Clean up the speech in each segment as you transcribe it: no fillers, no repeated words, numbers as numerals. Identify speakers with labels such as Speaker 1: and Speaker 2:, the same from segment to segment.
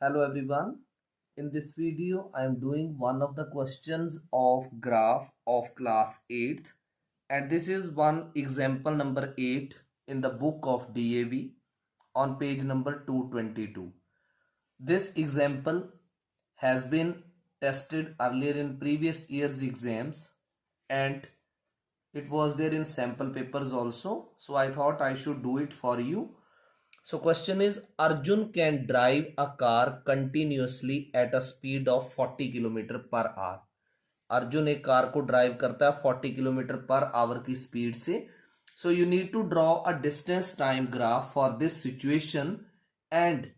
Speaker 1: Hello everyone. In this video, I am doing one of the questions of graph of class 8th, and this is one example number 8 in the book of DAV on page number 222. This example has been tested earlier in previous year's exams and it was there in sample papers also. So I thought I should do it for you. So question is, Arjun can drive a car continuously at a speed of 40 kilometre per hour. Arjun एक car को drive करता है 40 kilometre per hour की speed से. So you need to draw a distance time graph for this situation and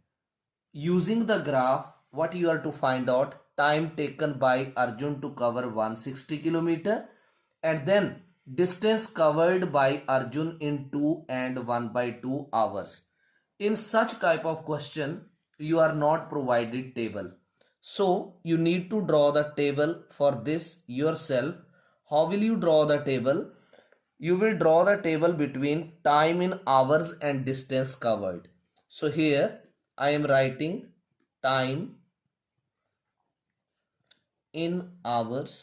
Speaker 1: using the graph what you are to find out time taken by Arjun to cover 160 kilometer and then distance covered by Arjun in 2 and 1 by 2 hours. In such type of question you are not provided table, so you need to draw the table for this yourself. How will you draw the table? You will draw the table between time in hours and distance covered. So here I am writing time in hours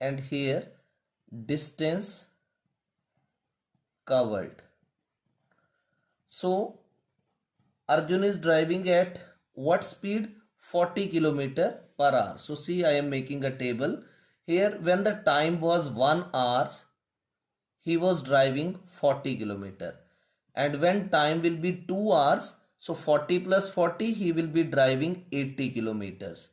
Speaker 1: and here distance covered. So Arjun is driving at what speed? 40 kilometer per hour. So see, I am making a table here. When the time was 1 hour, he was driving 40 kilometer, and when time will be 2 hours, so 40 plus 40, he will be driving 80 kilometers,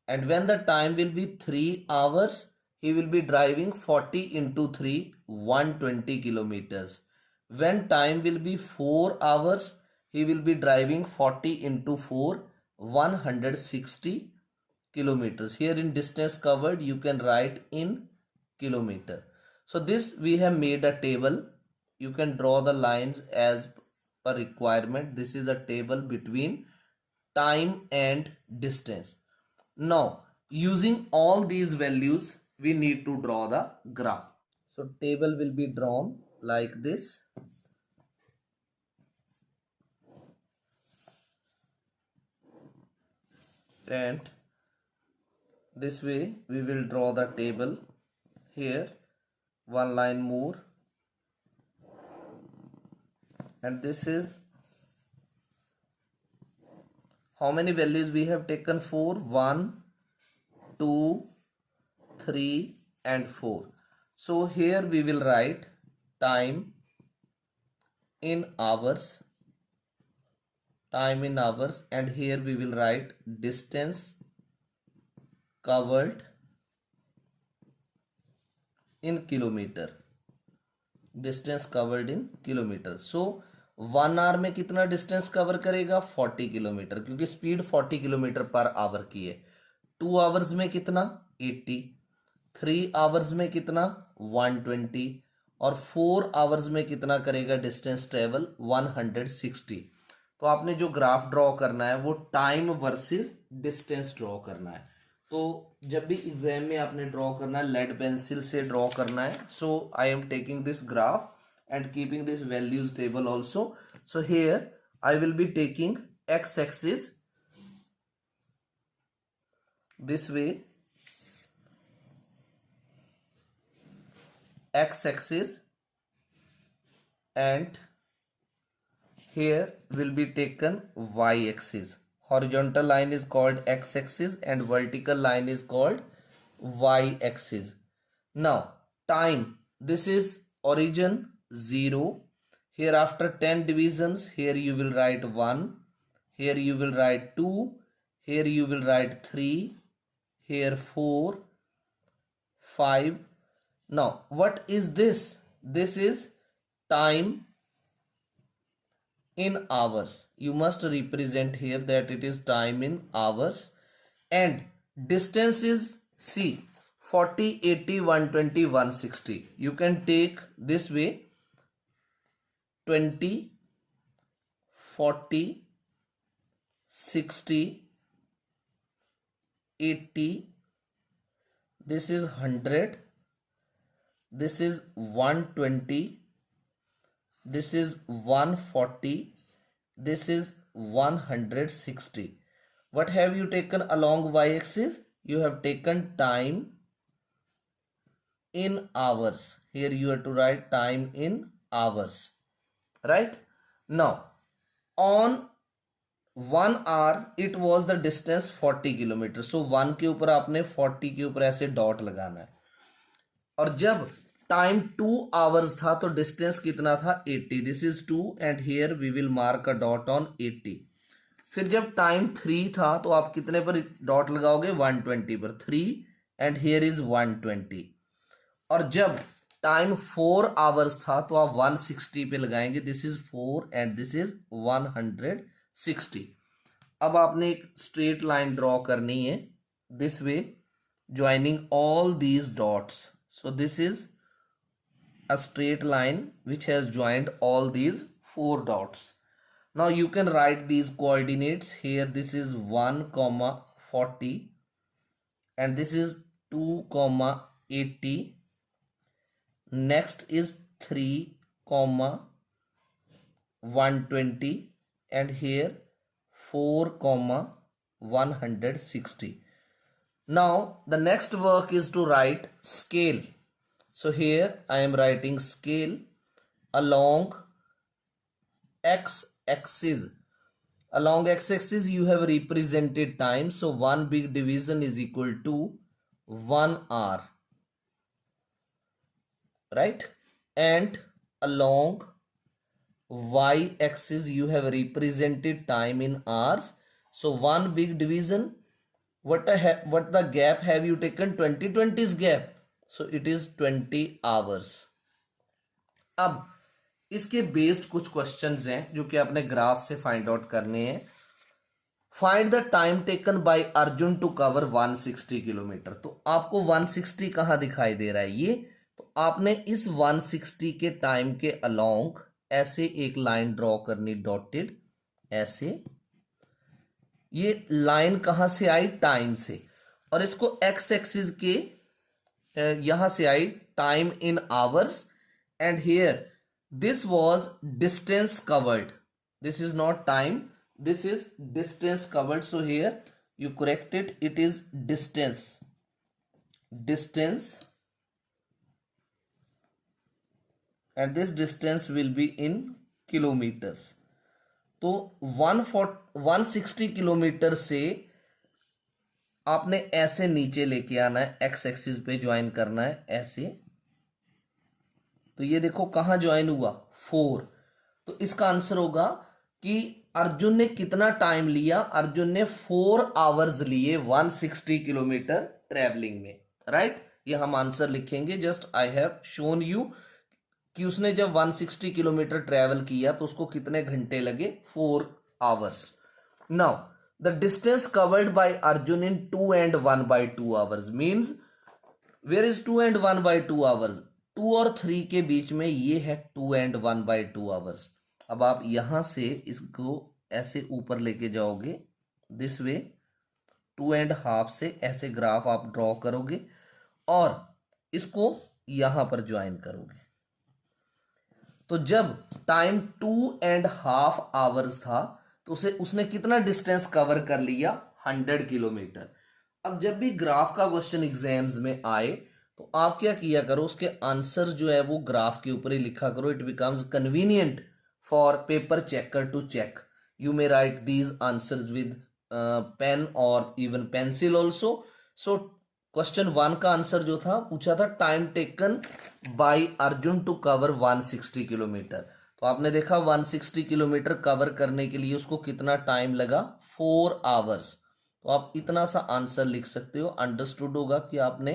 Speaker 1: and when the time will be 3 hours, he will be driving 40 into 3, 120 kilometers. When time will be 4 hours, he will be driving 40 into 4, 160 kilometers. Here in distance covered you can write in kilometer. So this we have made a table. You can draw the lines as per requirement. This is a table between time and distance. Now using all these values we need to draw the graph. So table will be drawn like this. And this way we will draw the table. Here one line more, and this is how many values we have taken for 1, 2, 3 and 4. So here we will write time in hours, and here we will write distance covered in kilometer. Distance covered in kilometre. So 1 hour में कितना distance cover करेगा? 40 kilometre, क्योंकि speed 40 kilometre per hour की है. 2 hours में कितना? 80. 3 hours में कितना? 120. और 4 आवर्स में कितना करेगा डिस्टेंस ट्रेवल? 160. तो आपने जो ग्राफ ड्रॉ करना है वो टाइम वर्सेस डिस्टेंस ड्रॉ करना है. तो जब भी एग्जाम में आपने ड्रॉ करना है लेड पेंसिल से ड्रॉ करना है. So I am taking this graph and keeping this values table also. So here I will be taking X axis this way, x axis, and here will be taken y axis. Horizontal line is called x axis and vertical line is called y axis. Now time, this is origin 0. Here after 10 divisions, here you will write 1, here you will write 2, here you will write 3, here 4, 5. Now what is this? This is time in hours. You must represent here that it is time in hours, and distance is C, 40, 80, 120, 160. You can take this way: 20, 40, 60, 80. This is 100. This is 120. This is 140. This is 160. What have you taken along y-axis? You have taken time in hours. Here you have to write time in hours, right? Now on 1 hour it was the distance 40 kilometre. So 1 के ऊपर आपने 40 के ऊपर ऐसे dot लगाना है. और जब टाइम 2 आवर्स था तो डिस्टेंस कितना था 80. This is 2 and here we will mark a dot on 80. फिर जब टाइम 3 था तो आप कितने पर डॉट लगाओगे? 120 पर. 3 एंड हियर इज 120. और जब टाइम 4 आवर्स था तो आप 160 पे लगाएंगे. This is 4 and this is 160. अब आपने एक स्ट्रेट लाइन ड्रॉ करनी है this way, joining all these dots. So this is a straight line which has joined all these 4 dots. Now you can write these coordinates here. This is 1, 40 and this is 2, 80. Next is 3, 120 and here 4, 160. Now the next work is to write scale. So here I am writing scale along x-axis. Along x-axis you have represented time. So one big division is equal to 1 hour, right? And along y-axis you have represented time in hours. So one big division. What the gap have you taken? 20 gap. So it is 20 hours. अब इसके based कुछ questions हैं जो कि आपने graph से find out करने हैं. Find the time taken by Arjun to cover 160 kilometre. तो आपको 160 कहाँ दिखाई दे रहा है? ये तो आपने इस 160 के टाइम के अलोंग ऐसे एक लाइन ड्रॉ करनी डॉटेड ऐसे. ये लाइन कहां से आई? टाइम से. और इसको एक्स एक्सिस के यहां से आई time in hours. And here this was distance covered. This is not time, this is distance covered. So here you correct it. It is distance. And this distance will be in kilometres. तो 160 kilometre से आपने ऐसे नीचे लेके आना है, x axis पे join करना है ऐसे. तो ये देखो कहां ज्वाइन हुआ? 4. तो इसका आंसर होगा कि अर्जुन ने कितना टाइम लिया? अर्जुन ने 4 आवर्स लिए 160 किलोमीटर ट्रेवलिंग में, राइट? ये हम आंसर लिखेंगे. Just I have shown you कि उसने जब 160 किलोमीटर ट्रेवल किया तो उसको कितने घंटे लगे? 4 hours. Now the distance covered by Arjun in 2 and 1/2 hours means where is 2 and 1/2 hours? 2 और 3 के बीच में ये है 2 and 1/2 आवर्स. अब आप यहां से इसको ऐसे ऊपर लेके जाओगे दिस वे. 2.5 से ऐसे ग्राफ आप ड्रॉ करोगे और इसको यहां पर ज्वाइन करोगे. तो जब टाइम 2.5 आवर्स था तो उसने कितना डिस्टेंस कवर कर लिया? 100 किलोमीटर. अब जब भी ग्राफ का क्वेश्चन एग्जाम्स में आए तो आप क्या किया करो? उसके आंसर जो है वो ग्राफ के ऊपर ही लिखा करो. It becomes convenient for paper checker to check. You may write these answers with pen और even pencil also. So question 1 का आंसर जो था पूछा था time taken by Arjun to cover 160 kilometre. तो आपने देखा 160 किलोमीटर कवर करने के लिए उसको कितना टाइम लगा? 4 आवर्स. तो आप इतना सा आंसर लिख सकते हो. अंडरस्टूड होगा कि आपने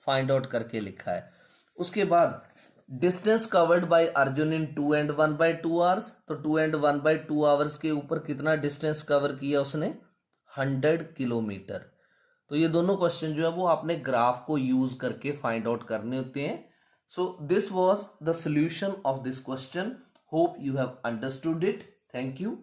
Speaker 1: फाइंड आउट करके लिखा है. उसके बाद distance covered by Arjun in 2 and 1/2 hours. तो 2 and 1/2 आवर्स के ऊपर कितना डिस्टेंस कवर किया उसने? 100 किलोमीटर. तो ये दोनों क्वेश्चन जो है वो आपने ग्राफ को यूज करके फाइंड आउट करने होते हैं. So this was the solution of this question. Hope you have understood it. Thank you.